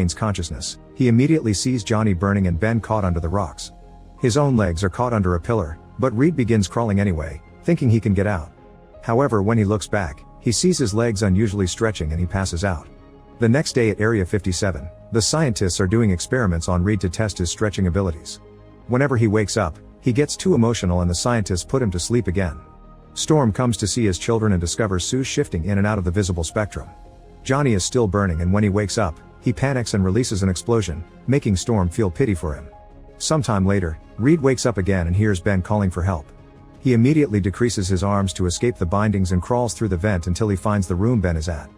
regains consciousness, he immediately sees Johnny burning and Ben caught under the rocks. His own legs are caught under a pillar, but Reed begins crawling anyway, thinking he can get out. However, when he looks back, he sees his legs unusually stretching and he passes out. The next day at Area 57, the scientists are doing experiments on Reed to test his stretching abilities. Whenever he wakes up, he gets too emotional and the scientists put him to sleep again. Storm comes to see his children and discovers Sue shifting in and out of the visible spectrum. Johnny is still burning and when he wakes up, he panics and releases an explosion, making Storm feel pity for him. Sometime later, Reed wakes up again and hears Ben calling for help. He immediately decreases his arms to escape the bindings and crawls through the vent until he finds the room Ben is at.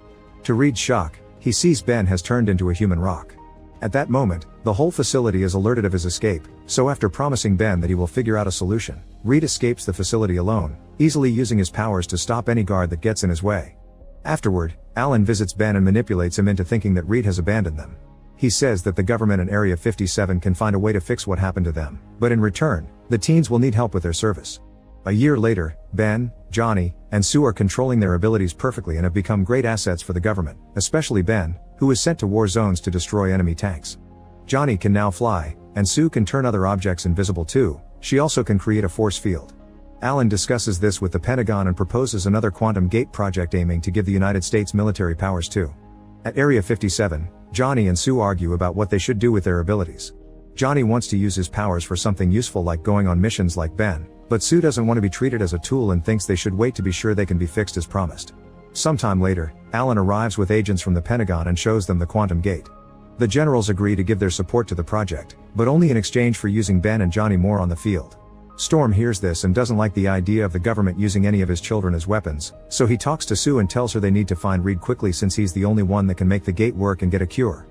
To Reed's shock, he sees Ben has turned into a human rock. At that moment, the whole facility is alerted of his escape, so after promising Ben that he will figure out a solution, Reed escapes the facility alone, easily using his powers to stop any guard that gets in his way. Afterward, Alan visits Ben and manipulates him into thinking that Reed has abandoned them. He says that the government in Area 57 can find a way to fix what happened to them, but in return, the teens will need help with their service. A year later, Ben, Johnny, and Sue are controlling their abilities perfectly and have become great assets for the government, especially Ben, who is sent to war zones to destroy enemy tanks. Johnny can now fly, and Sue can turn other objects invisible too. She also can create a force field. Alan discusses this with the Pentagon and proposes another quantum gate project aiming to give the United States military powers too. At Area 57, Johnny and Sue argue about what they should do with their abilities. Johnny wants to use his powers for something useful like going on missions like Ben, but Sue doesn't want to be treated as a tool and thinks they should wait to be sure they can be fixed as promised. Sometime later, Alan arrives with agents from the Pentagon and shows them the quantum gate. The generals agree to give their support to the project, but only in exchange for using Ben and Johnny more on the field. Storm hears this and doesn't like the idea of the government using any of his children as weapons, so he talks to Sue and tells her they need to find Reed quickly since he's the only one that can make the gate work and get a cure.